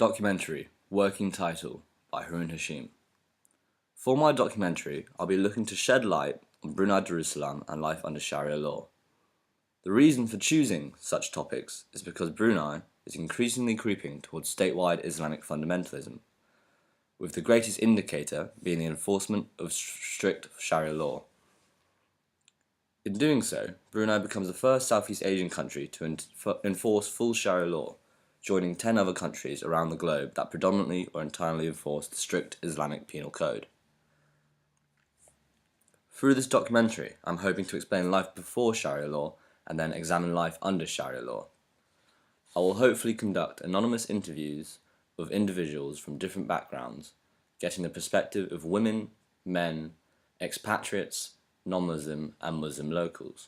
Documentary, working title, by Harun Hashim. For my documentary, I'll be looking to shed light on Brunei Darussalam and life under Sharia law. The reason for choosing such topics is because Brunei is increasingly creeping towards statewide Islamic fundamentalism, with the greatest indicator being the enforcement of strict Sharia law. In doing so, Brunei becomes the first Southeast Asian country to enforce full Sharia law, joining 10 other countries around the globe that predominantly or entirely enforce the strict Islamic penal code. Through this documentary, I'm hoping to explain life before Sharia law and then examine life under Sharia law. I will hopefully conduct anonymous interviews of individuals from different backgrounds, getting the perspective of women, men, expatriates, non-Muslim and Muslim locals.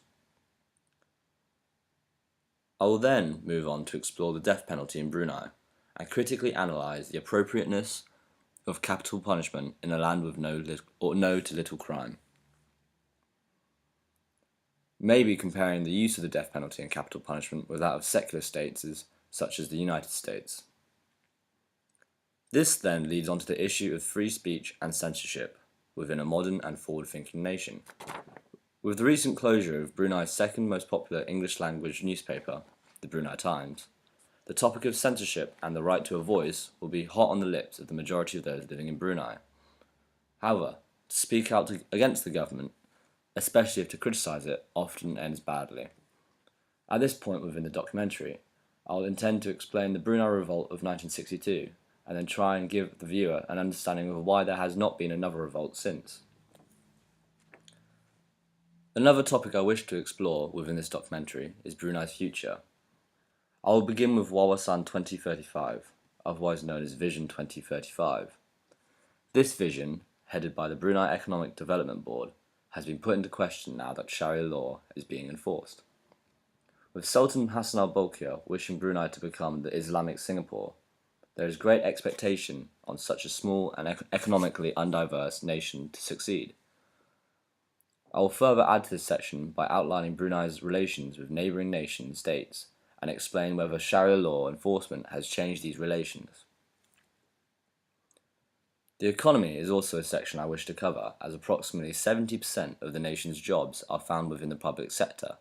I will then move on to explore the death penalty in Brunei and critically analyse the appropriateness of capital punishment in a land with no to little crime. Maybe comparing the use of the death penalty and capital punishment with that of secular states such as the United States. This then leads on to the issue of free speech and censorship within a modern and forward-thinking nation. With the recent closure of Brunei's second most popular English-language newspaper, the Brunei Times, the topic of censorship and the right to a voice will be hot on the lips of the majority of those living in Brunei. However, to speak out against the government, especially if to criticise it, often ends badly. At this point within the documentary, I will intend to explain the Brunei Revolt of 1962, and then try and give the viewer an understanding of why there has not been another revolt since. Another topic I wish to explore within this documentary is Brunei's future. I will begin with Wawasan 2035, otherwise known as Vision 2035. This vision, headed by the Brunei Economic Development Board, has been put into question now that Sharia law is being enforced. With Sultan Hassan al-Bolkiah wishing Brunei to become the Islamic Singapore, there is great expectation on such a small and economically undiverse nation to succeed. I will further add to this section by outlining Brunei's relations with neighbouring nation states and explain whether Sharia law enforcement has changed these relations. The economy is also a section I wish to cover, as approximately 70% of the nation's jobs are found within the public sector.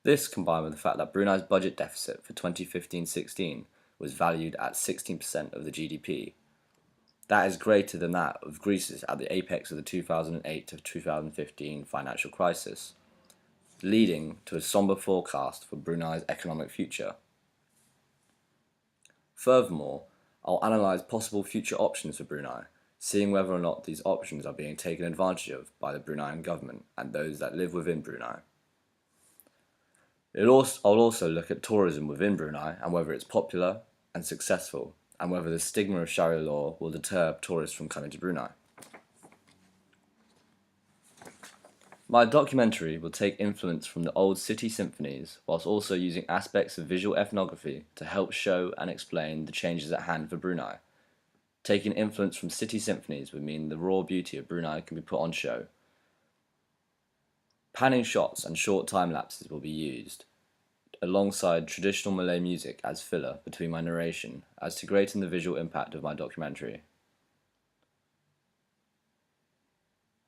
This, combined with the fact that Brunei's budget deficit for 2015-16 was valued at 16% of the GDP. That is greater than that of Greece's at the apex of the 2008 to 2015 financial crisis, leading to a sombre forecast for Brunei's economic future. Furthermore, I'll analyse possible future options for Brunei, seeing whether or not these options are being taken advantage of by the Bruneian government and those that live within Brunei. I'll also look at tourism within Brunei and whether it's popular and successful, and whether the stigma of Sharia law will deter tourists from coming to Brunei. My documentary will take influence from the old city symphonies, whilst also using aspects of visual ethnography to help show and explain the changes at hand for Brunei. Taking influence from city symphonies would mean the raw beauty of Brunei can be put on show. Panning shots and short time lapses will be used, alongside traditional Malay music as filler between my narration, as to greaten the visual impact of my documentary.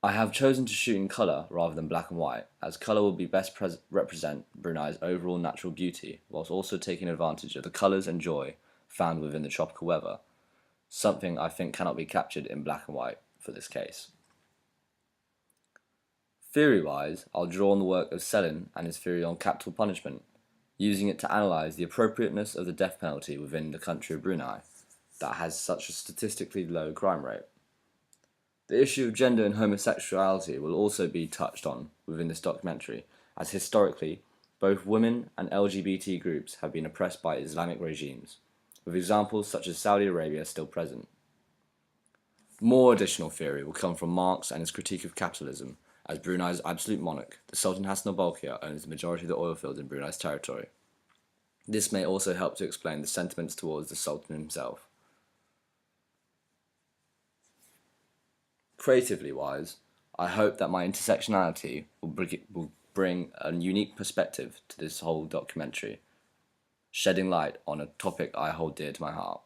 I have chosen to shoot in colour rather than black and white, as colour will be best represent Brunei's overall natural beauty, whilst also taking advantage of the colours and joy found within the tropical weather, something I think cannot be captured in black and white for this case. Theory-wise, I'll draw on the work of Selin and his theory on capital punishment, using it to analyse the appropriateness of the death penalty within the country of Brunei, that has such a statistically low crime rate. The issue of gender and homosexuality will also be touched on within this documentary, as historically, both women and LGBT groups have been oppressed by Islamic regimes, with examples such as Saudi Arabia still present. More additional theory will come from Marx and his critique of capitalism, as Brunei's absolute monarch, the Sultan Hassan al-Bolkiah, owns the majority of the oil fields in Brunei's territory. This may also help to explain the sentiments towards the Sultan himself. Creatively wise, I hope that my intersectionality will bring a unique perspective to this whole documentary, shedding light on a topic I hold dear to my heart.